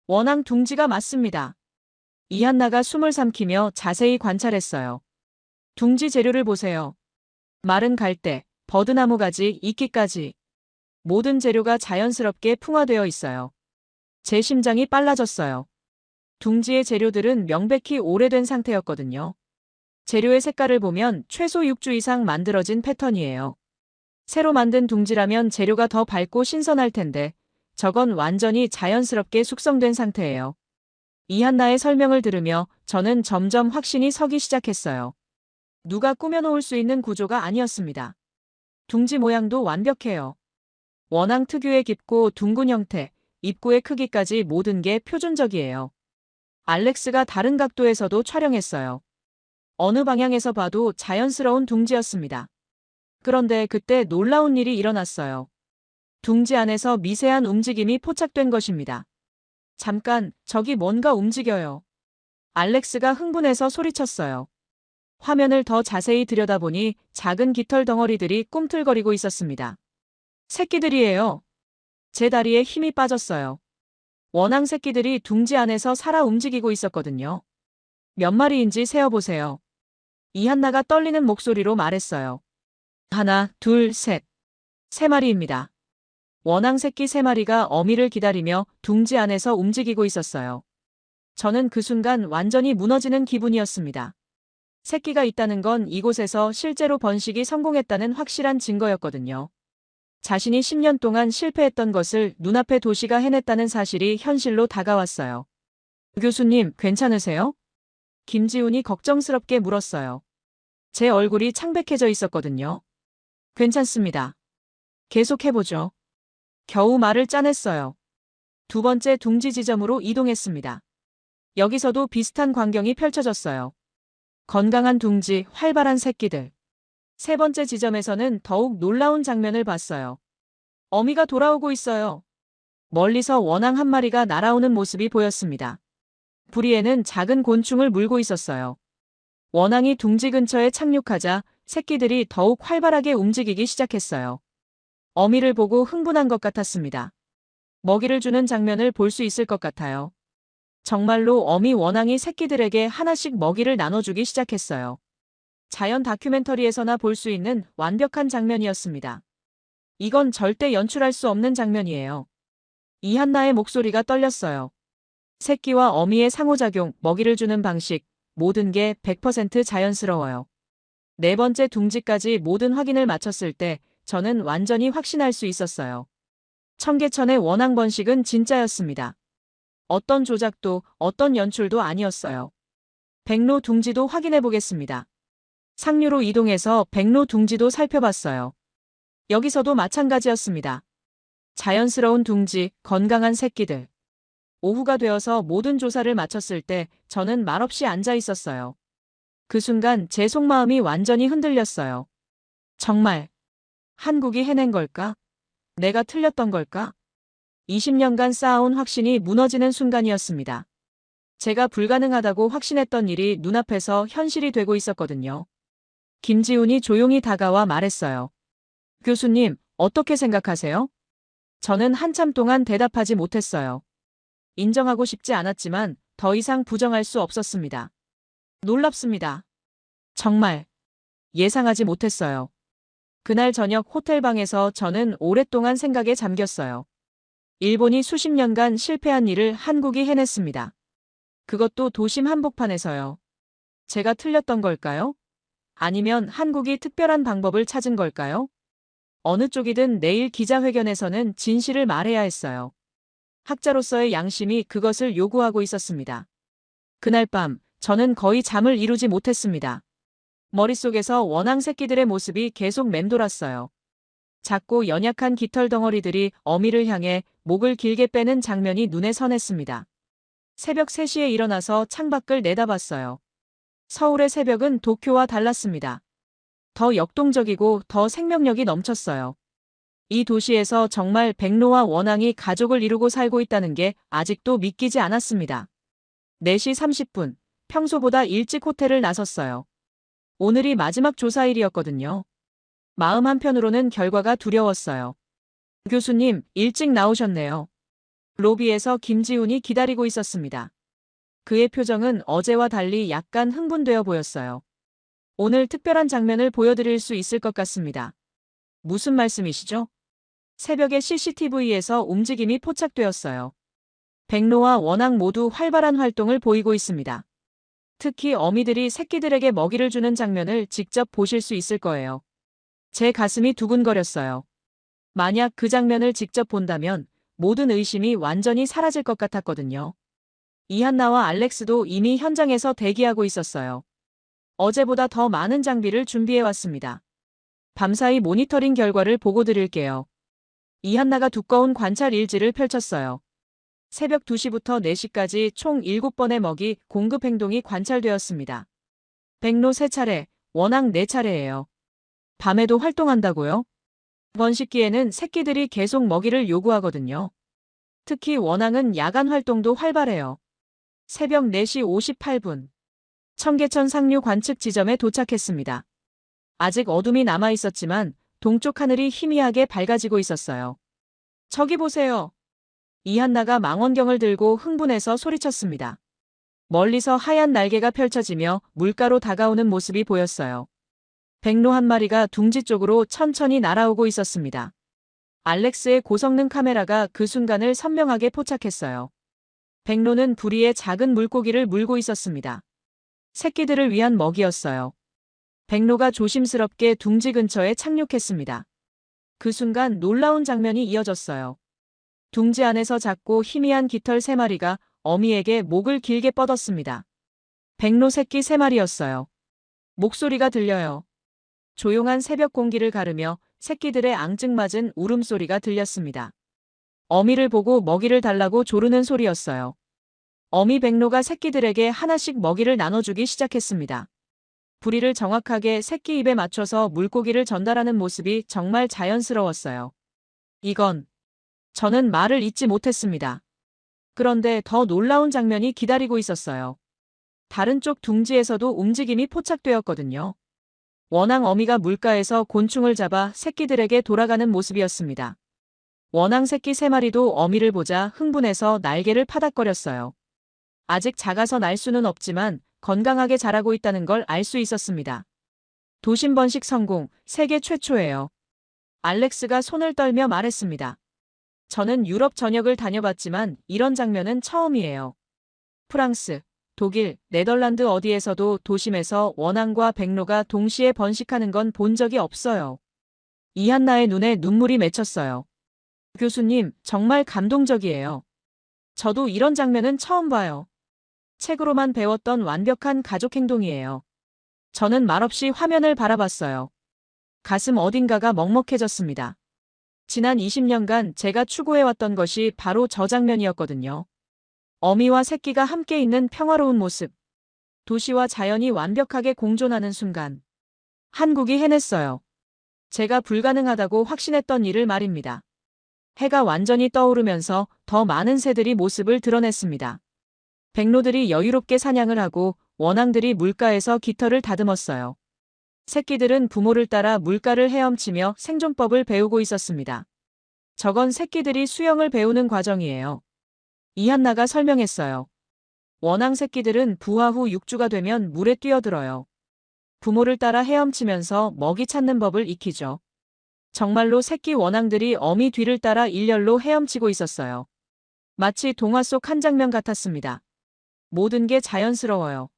원앙 둥지가 맞습니다. 이한나가 숨을 삼키며 자세히 관찰했어요. 둥지 재료를 보세요. 마른 갈대, 버드나무 가지, 이끼까지. 모든 재료가 자연스럽게 풍화되어 있어요. 제 심장이 빨라졌어요. 둥지의 재료들은 명백히 오래된 상태였거든요. 재료의 색깔을 보면 최소 6주 이상 만들어진 패턴이에요. 새로 만든 둥지라면 재료가 더 밝고 신선할 텐데 저건 완전히 자연스럽게 숙성된 상태예요. 이한나의 설명을 들으며 저는 점점 확신이 서기 시작했어요. 누가 꾸며놓을 수 있는 구조가 아니었습니다. 둥지 모양도 완벽해요. 원앙 특유의 깊고 둥근 형태, 입구의 크기까지 모든 게 표준적이에요. 알렉스가 다른 각도에서도 촬영했어요. 어느 방향에서 봐도 자연스러운 둥지였습니다. 그런데 그때 놀라운 일이 일어났어요. 둥지 안에서 미세한 움직임이 포착된 것입니다. 잠깐, 저기 뭔가 움직여요. 알렉스가 흥분해서 소리쳤어요. 화면을 더 자세히 들여다보니 작은 깃털 덩어리들이 꿈틀거리고 있었습니다. 새끼들이에요. 제 다리에 힘이 빠졌어요. 원앙 새끼들이 둥지 안에서 살아 움직이고 있었거든요. 몇 마리인지 세어보세요. 이한나가 떨리는 목소리로 말했어요. 하나, 둘, 셋. 3마리입니다. 원앙 새끼 3마리가 어미를 기다리며 둥지 안에서 움직이고 있었어요. 저는 그 순간 완전히 무너지는 기분이었습니다. 새끼가 있다는 건 이곳에서 실제로 번식이 성공했다는 확실한 증거였거든요. 자신이 10년 동안 실패했던 것을 눈앞에 도시가 해냈다는 사실이 현실로 다가왔어요. 교수님, 괜찮으세요? 김지훈이 걱정스럽게 물었어요. 제 얼굴이 창백해져 있었거든요. 괜찮습니다. 계속해보죠. 겨우 말을 짜냈어요. 두 번째 둥지 지점으로 이동했습니다. 여기서도 비슷한 광경이 펼쳐졌어요. 건강한 둥지, 활발한 새끼들. 세 번째 지점에서는 더욱 놀라운 장면을 봤어요. 어미가 돌아오고 있어요. 멀리서 원앙 한 마리가 날아오는 모습이 보였습니다. 부리에는 작은 곤충을 물고 있었어요. 원앙이 둥지 근처에 착륙하자 새끼들이 더욱 활발하게 움직이기 시작했어요. 어미를 보고 흥분한 것 같았습니다. 먹이를 주는 장면을 볼 수 있을 것 같아요. 정말로 어미 원앙이 새끼들에게 하나씩 먹이를 나눠주기 시작했어요. 자연 다큐멘터리에서나 볼 수 있는 완벽한 장면이었습니다. 이건 절대 연출할 수 없는 장면이에요. 이한나의 목소리가 떨렸어요. 새끼와 어미의 상호작용, 먹이를 주는 방식, 모든 게 100% 자연스러워요. 네 번째 둥지까지 모든 확인을 마쳤을 때 저는 완전히 확신할 수 있었어요. 청계천의 원앙 번식은 진짜였습니다. 어떤 조작도 어떤 연출도 아니었어요. 백로 둥지도 확인해 보겠습니다. 상류로 이동해서 백로 둥지도 살펴봤어요. 여기서도 마찬가지였습니다. 자연스러운 둥지, 건강한 새끼들. 오후가 되어서 모든 조사를 마쳤을 때 저는 말없이 앉아 있었어요. 그 순간 제 속마음이 완전히 흔들렸어요. 정말 한국이 해낸 걸까? 내가 틀렸던 걸까? 20년간 쌓아온 확신이 무너지는 순간이었습니다. 제가 불가능하다고 확신했던 일이 눈앞에서 현실이 되고 있었거든요. 김지훈이 조용히 다가와 말했어요. 교수님, 어떻게 생각하세요? 저는 한참 동안 대답하지 못했어요. 인정하고 싶지 않았지만 더 이상 부정할 수 없었습니다. 놀랍습니다. 정말 예상하지 못했어요. 그날 저녁 호텔방에서 저는 오랫동안 생각에 잠겼어요. 일본이 수십 년간 실패한 일을 한국이 해냈습니다. 그것도 도심 한복판에서요. 제가 틀렸던 걸까요? 아니면 한국이 특별한 방법을 찾은 걸까요? 어느 쪽이든 내일 기자회견에서는 진실을 말해야 했어요. 학자로서의 양심이 그것을 요구하고 있었습니다. 그날 밤, 저는 거의 잠을 이루지 못했습니다. 머릿속에서 원앙 새끼들의 모습이 계속 맴돌았어요. 작고 연약한 깃털 덩어리들이 어미를 향해 목을 길게 빼는 장면이 눈에 선했습니다. 새벽 3시에 일어나서 창밖을 내다봤어요. 서울의 새벽은 도쿄와 달랐습니다. 더 역동적이고 더 생명력이 넘쳤어요. 이 도시에서 정말 백로와 원앙이 가족을 이루고 살고 있다는 게 아직도 믿기지 않았습니다. 4시 30분, 평소보다 일찍 호텔을 나섰어요. 오늘이 마지막 조사일이었거든요. 마음 한편으로는 결과가 두려웠어요. 교수님, 일찍 나오셨네요. 로비에서 김지훈이 기다리고 있었습니다. 그의 표정은 어제와 달리 약간 흥분되어 보였어요. 오늘 특별한 장면을 보여드릴 수 있을 것 같습니다. 무슨 말씀이시죠? 새벽에 CCTV에서 움직임이 포착되었어요. 백로와 원앙 모두 활발한 활동을 보이고 있습니다. 특히 어미들이 새끼들에게 먹이를 주는 장면을 직접 보실 수 있을 거예요. 제 가슴이 두근거렸어요. 만약 그 장면을 직접 본다면 모든 의심이 완전히 사라질 것 같았거든요. 이한나와 알렉스도 이미 현장에서 대기하고 있었어요. 어제보다 더 많은 장비를 준비해왔습니다. 밤사이 모니터링 결과를 보고 드릴게요. 이한나가 두꺼운 관찰 일지를 펼쳤어요. 새벽 2시부터 4시까지 총 7번의 먹이 공급 행동이 관찰되었습니다. 백로 3차례, 원앙 4차례예요. 밤에도 활동한다고요? 번식기에는 새끼들이 계속 먹이를 요구하거든요. 특히 원앙은 야간 활동도 활발해요. 새벽 4시 58분. 청계천 상류 관측 지점에 도착했습니다. 아직 어둠이 남아 있었지만 동쪽 하늘이 희미하게 밝아지고 있었어요. 저기 보세요. 이한나가 망원경을 들고 흥분해서 소리쳤습니다. 멀리서 하얀 날개가 펼쳐지며 물가로 다가오는 모습이 보였어요. 백로 한 마리가 둥지 쪽으로 천천히 날아오고 있었습니다. 알렉스의 고성능 카메라가 그 순간을 선명하게 포착했어요. 백로는 부리에 작은 물고기를 물고 있었습니다. 새끼들을 위한 먹이였어요. 백로가 조심스럽게 둥지 근처에 착륙했습니다. 그 순간 놀라운 장면이 이어졌어요. 둥지 안에서 작고 희미한 깃털 3마리가 어미에게 목을 길게 뻗었습니다. 백로 새끼 3마리였어요. 목소리가 들려요. 조용한 새벽 공기를 가르며 새끼들의 앙증맞은 울음소리가 들렸습니다. 어미를 보고 먹이를 달라고 조르는 소리였어요. 어미 백로가 새끼들에게 하나씩 먹이를 나눠주기 시작했습니다. 부리를 정확하게 새끼 입에 맞춰서 물고기를 전달하는 모습이 정말 자연스러웠어요. 저는 말을 잇지 못했습니다. 그런데 더 놀라운 장면이 기다리고 있었어요. 다른 쪽 둥지에서도 움직임이 포착되었거든요. 원앙 어미가 물가에서 곤충을 잡아 새끼들에게 돌아가는 모습이었습니다. 원앙 새끼 3마리도 어미를 보자 흥분해서 날개를 파닥거렸어요. 아직 작아서 날 수는 없지만 건강하게 자라고 있다는 걸 알 수 있었습니다. 도심 번식 성공, 세계 최초예요. 알렉스가 손을 떨며 말했습니다. 저는 유럽 전역을 다녀봤지만 이런 장면은 처음이에요. 프랑스, 독일, 네덜란드 어디에서도 도심에서 원앙과 백로가 동시에 번식하는 건 본 적이 없어요. 이한나의 눈에 눈물이 맺혔어요. 교수님, 정말 감동적이에요. 저도 이런 장면은 처음 봐요. 책으로만 배웠던 완벽한 가족 행동이에요. 저는 말없이 화면을 바라봤어요. 가슴 어딘가가 먹먹해졌습니다. 지난 20년간 제가 추구해왔던 것이 바로 저 장면이었거든요. 어미와 새끼가 함께 있는 평화로운 모습. 도시와 자연이 완벽하게 공존하는 순간. 한국이 해냈어요. 제가 불가능하다고 확신했던 일을 말입니다. 해가 완전히 떠오르면서 더 많은 새들이 모습을 드러냈습니다. 백로들이 여유롭게 사냥을 하고 원앙들이 물가에서 깃털을 다듬었어요. 새끼들은 부모를 따라 물가를 헤엄치며 생존법을 배우고 있었습니다. 저건 새끼들이 수영을 배우는 과정이에요. 이한나가 설명했어요. 원앙 새끼들은 부화 후 6주가 되면 물에 뛰어들어요. 부모를 따라 헤엄치면서 먹이 찾는 법을 익히죠. 정말로 새끼 원앙들이 어미 뒤를 따라 일렬로 헤엄치고 있었어요. 마치 동화 속 한 장면 같았습니다. 모든 게 자연스러워요.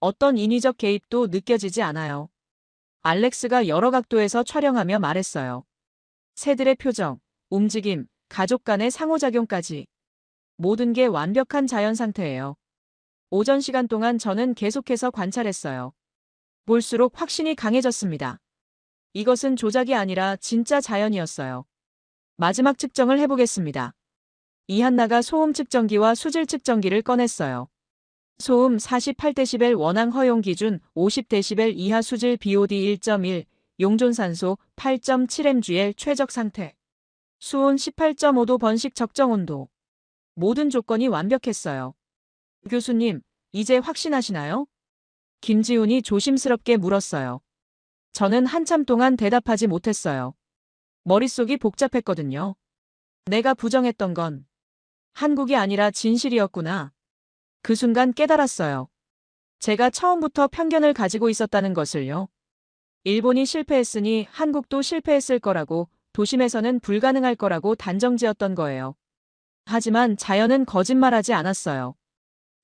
어떤 인위적 개입도 느껴지지 않아요. 알렉스가 여러 각도에서 촬영하며 말했어요. 새들의 표정, 움직임, 가족 간의 상호작용까지. 모든 게 완벽한 자연 상태예요. 오전 시간 동안 저는 계속해서 관찰했어요. 볼수록 확신이 강해졌습니다. 이것은 조작이 아니라 진짜 자연이었어요. 마지막 측정을 해보겠습니다. 이한나가 소음 측정기와 수질 측정기를 꺼냈어요. 소음 48데시벨 원앙 허용 기준 50데시벨 이하 수질 BOD 1.1, 용존산소 8.7mgl 최적 상태. 수온 18.5도 번식 적정 온도. 모든 조건이 완벽했어요. 교수님, 이제 확신하시나요? 김지훈이 조심스럽게 물었어요. 저는 한참 동안 대답하지 못했어요. 머릿속이 복잡했거든요. 내가 부정했던 건 한국이 아니라 진실이었구나. 그 순간 깨달았어요. 제가 처음부터 편견을 가지고 있었다는 것을요. 일본이 실패했으니 한국도 실패했을 거라고, 도심에서는 불가능할 거라고 단정지었던 거예요. 하지만 자연은 거짓말하지 않았어요.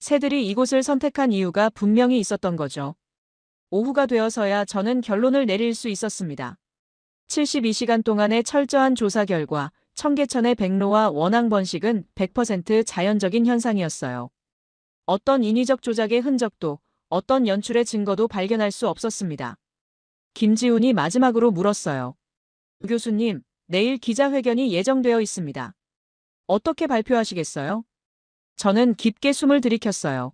새들이 이곳을 선택한 이유가 분명히 있었던 거죠. 오후가 되어서야 저는 결론을 내릴 수 있었습니다. 72시간 동안의 철저한 조사 결과 청계천의 백로와 원앙 번식은 100% 자연적인 현상이었어요. 어떤 인위적 조작의 흔적도, 어떤 연출의 증거도 발견할 수 없었습니다. 김지훈이 마지막으로 물었어요. 교수님, 내일 기자회견이 예정되어 있습니다. 어떻게 발표하시겠어요? 저는 깊게 숨을 들이켰어요.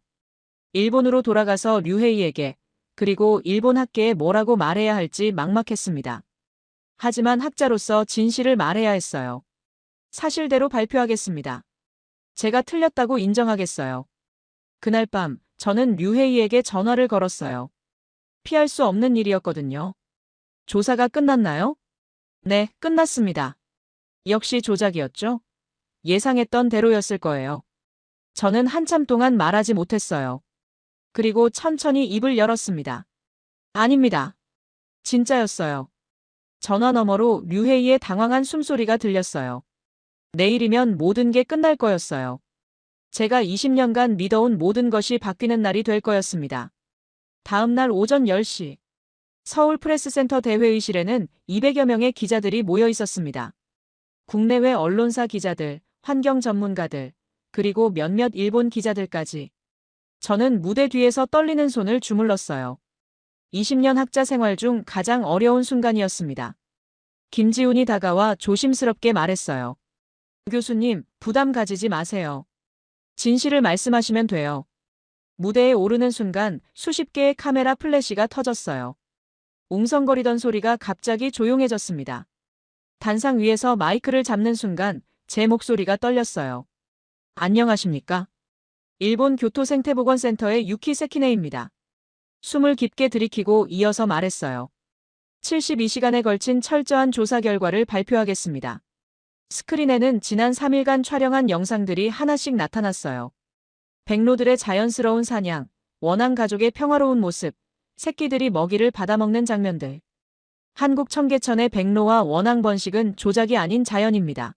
일본으로 돌아가서 류헤이에게, 그리고 일본 학계에 뭐라고 말해야 할지 막막했습니다. 하지만 학자로서 진실을 말해야 했어요. 사실대로 발표하겠습니다. 제가 틀렸다고 인정하겠어요. 그날 밤 저는 류헤이에게 전화를 걸었어요. 피할 수 없는 일이었거든요. 조사가 끝났나요? 네, 끝났습니다. 역시 조작이었죠? 예상했던 대로였을 거예요. 저는 한참 동안 말하지 못했어요. 그리고 천천히 입을 열었습니다. 아닙니다. 진짜였어요. 전화 너머로 류헤이의 당황한 숨소리가 들렸어요. 내일이면 모든 게 끝날 거였어요. 제가 20년간 믿어온 모든 것이 바뀌는 날이 될 거였습니다. 다음 날 오전 10시. 서울 프레스센터 대회의실에는 200여 명의 기자들이 모여 있었습니다. 국내외 언론사 기자들, 환경 전문가들, 그리고 몇몇 일본 기자들까지. 저는 무대 뒤에서 떨리는 손을 주물렀어요. 20년 학자 생활 중 가장 어려운 순간이었습니다. 김지훈이 다가와 조심스럽게 말했어요. 교수님, 부담 가지지 마세요. 진실을 말씀하시면 돼요. 무대에 오르는 순간 수십 개의 카메라 플래시가 터졌어요. 웅성거리던 소리가 갑자기 조용해졌습니다. 단상 위에서 마이크를 잡는 순간 제 목소리가 떨렸어요. 안녕하십니까? 일본 교토생태보건센터의 유키 세키네입니다. 숨을 깊게 들이키고 이어서 말했어요. 72시간에 걸친 철저한 조사 결과를 발표하겠습니다. 스크린에는 지난 3일간 촬영한 영상들이 하나씩 나타났어요. 백로들의 자연스러운 사냥, 원앙 가족의 평화로운 모습, 새끼들이 먹이를 받아먹는 장면들. 한국 청계천의 백로와 원앙 번식은 조작이 아닌 자연입니다.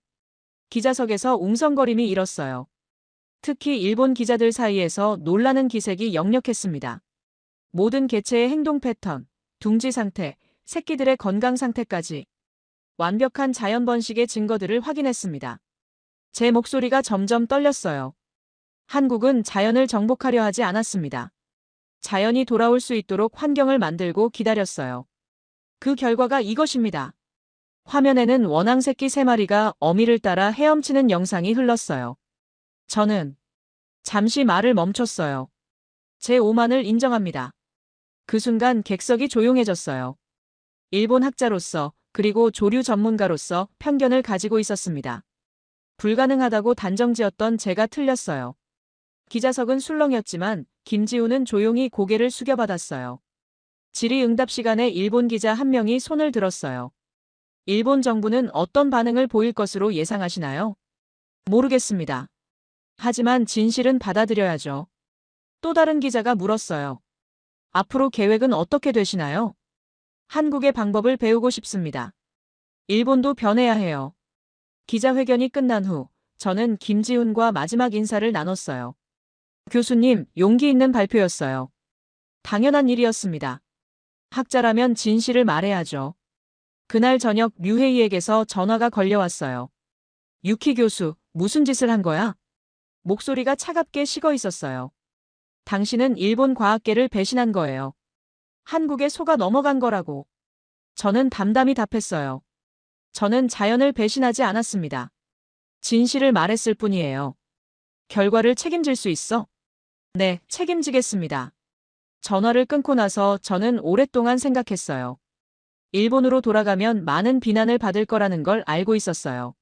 기자석에서 웅성거림이 일었어요. 특히 일본 기자들 사이에서 놀라는 기색이 역력했습니다. 모든 개체의 행동 패턴, 둥지 상태, 새끼들의 건강 상태까지 완벽한 자연 번식의 증거들을 확인했습니다. 제 목소리가 점점 떨렸어요. 한국은 자연을 정복하려 하지 않았습니다. 자연이 돌아올 수 있도록 환경을 만들고 기다렸어요. 그 결과가 이것입니다. 화면에는 원앙 새끼 3마리가 어미를 따라 헤엄치는 영상이 흘렀어요. 저는 잠시 말을 멈췄어요. 제 오만을 인정합니다. 그 순간 객석이 조용해졌어요. 일본 학자로서 그리고 조류 전문가로서 편견을 가지고 있었습니다. 불가능하다고 단정지었던 제가 틀렸어요. 기자석은 술렁였지만 김지우는 조용히 고개를 숙여받았어요. 질의응답 시간에 일본 기자 한 명이 손을 들었어요. 일본 정부는 어떤 반응을 보일 것으로 예상하시나요? 모르겠습니다. 하지만 진실은 받아들여야죠. 또 다른 기자가 물었어요. 앞으로 계획은 어떻게 되시나요? 한국의 방법을 배우고 싶습니다. 일본도 변해야 해요. 기자회견이 끝난 후 저는 김지훈과 마지막 인사를 나눴어요. 교수님, 용기 있는 발표였어요. 당연한 일이었습니다. 학자라면 진실을 말해야죠. 그날 저녁 류헤이에게서 전화가 걸려왔어요. 유키 교수, 무슨 짓을 한 거야? 목소리가 차갑게 식어 있었어요. 당신은 일본 과학계를 배신한 거예요. 한국에 속아 넘어간 거라고. 저는 담담히 답했어요. 저는 자연을 배신하지 않았습니다. 진실을 말했을 뿐이에요. 결과를 책임질 수 있어? 네, 책임지겠습니다. 전화를 끊고 나서 저는 오랫동안 생각했어요. 일본으로 돌아가면 많은 비난을 받을 거라는 걸 알고 있었어요.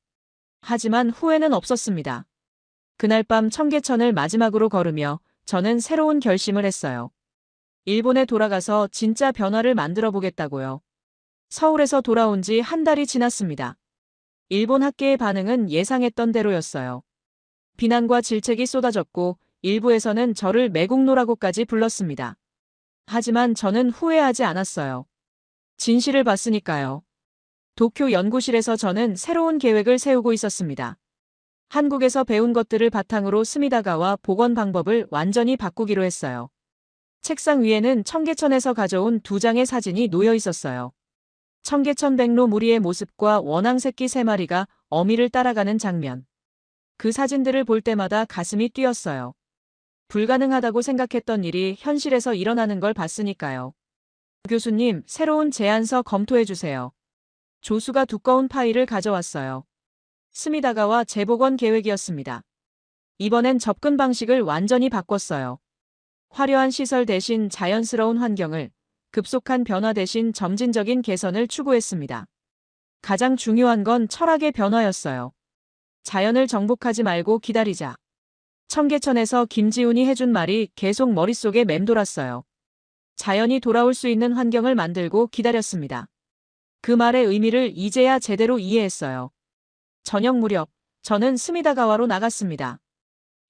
하지만 후회는 없었습니다. 그날 밤 청계천을 마지막으로 걸으며 저는 새로운 결심을 했어요. 일본에 돌아가서 진짜 변화를 만들어 보겠다고요. 서울에서 돌아온 지 한 달이 지났습니다. 일본 학계의 반응은 예상했던 대로였어요. 비난과 질책이 쏟아졌고 일부에서는 저를 매국노라고까지 불렀습니다. 하지만 저는 후회하지 않았어요. 진실을 봤으니까요. 도쿄 연구실에서 저는 새로운 계획을 세우고 있었습니다. 한국에서 배운 것들을 바탕으로 스미다가와 복원 방법을 완전히 바꾸기로 했어요. 책상 위에는 청계천에서 가져온 2장의 사진이 놓여 있었어요. 청계천 백로 무리의 모습과 원앙 새끼 3마리가 어미를 따라가는 장면. 그 사진들을 볼 때마다 가슴이 뛰었어요. 불가능하다고 생각했던 일이 현실에서 일어나는 걸 봤으니까요. 교수님, 새로운 제안서 검토해주세요. 조수가 두꺼운 파일을 가져왔어요. 스미다가와 재복원 계획이었습니다. 이번엔 접근 방식을 완전히 바꿨어요. 화려한 시설 대신 자연스러운 환경을, 급속한 변화 대신 점진적인 개선을 추구했습니다. 가장 중요한 건 철학의 변화였어요. 자연을 정복하지 말고 기다리자. 청계천에서 김지훈이 해준 말이 계속 머릿속에 맴돌았어요. 자연이 돌아올 수 있는 환경을 만들고 기다렸습니다. 그 말의 의미를 이제야 제대로 이해했어요. 저녁 무렵, 저는 스미다가와로 나갔습니다.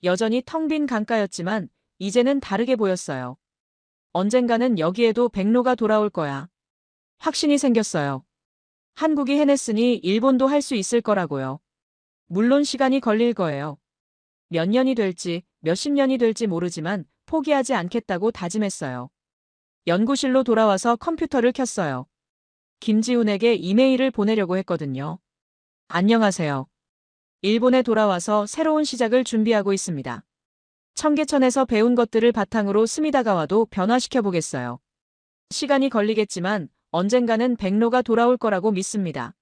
여전히 텅 빈 강가였지만 이제는 다르게 보였어요. 언젠가는 여기에도 백로가 돌아올 거야. 확신이 생겼어요. 한국이 해냈으니 일본도 할 수 있을 거라고요. 물론 시간이 걸릴 거예요. 몇 년이 될지, 몇십 년이 될지 모르지만 포기하지 않겠다고 다짐했어요. 연구실로 돌아와서 컴퓨터를 켰어요. 김지훈에게 이메일을 보내려고 했거든요. 안녕하세요. 일본에 돌아와서 새로운 시작을 준비하고 있습니다. 청계천에서 배운 것들을 바탕으로 스미다가와도 변화시켜 보겠어요. 시간이 걸리겠지만 언젠가는 백로가 돌아올 거라고 믿습니다.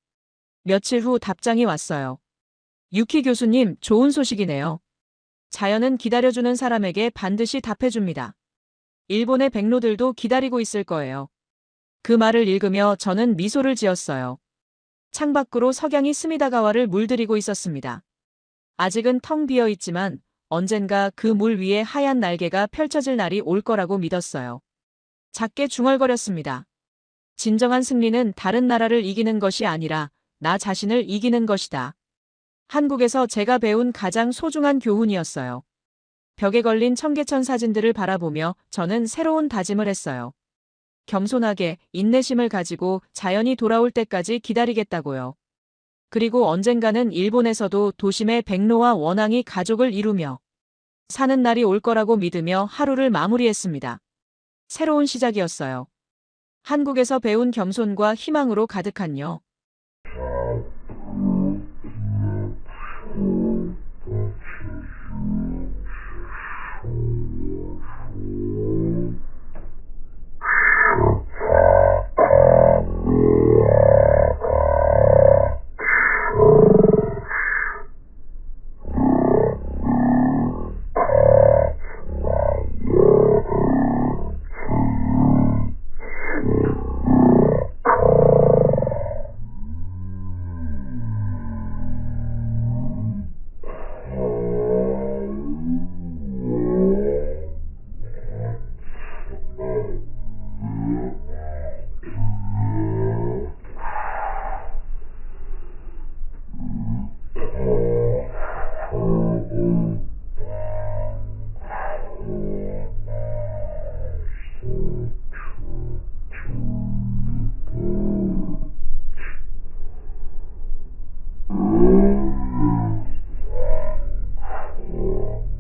며칠 후 답장이 왔어요. 유키 교수님, 좋은 소식이네요. 자연은 기다려주는 사람에게 반드시 답해줍니다. 일본의 백로들도 기다리고 있을 거예요. 그 말을 읽으며 저는 미소를 지었어요. 창밖으로 석양이 스미다가와를 물들이고 있었습니다. 아직은 텅 비어 있지만 언젠가 그 물 위에 하얀 날개가 펼쳐질 날이 올 거라고 믿었어요. 작게 중얼거렸습니다. 진정한 승리는 다른 나라를 이기는 것이 아니라 나 자신을 이기는 것이다. 한국에서 제가 배운 가장 소중한 교훈이었어요. 벽에 걸린 청계천 사진들을 바라보며 저는 새로운 다짐을 했어요. 겸손하게 인내심을 가지고 자연이 돌아올 때까지 기다리겠다고요. 그리고 언젠가는 일본에서도 도심의 백로와 원앙이 가족을 이루며 사는 날이 올 거라고 믿으며 하루를 마무리했습니다. 새로운 시작이었어요. 한국에서 배운 겸손과 희망으로 가득한요.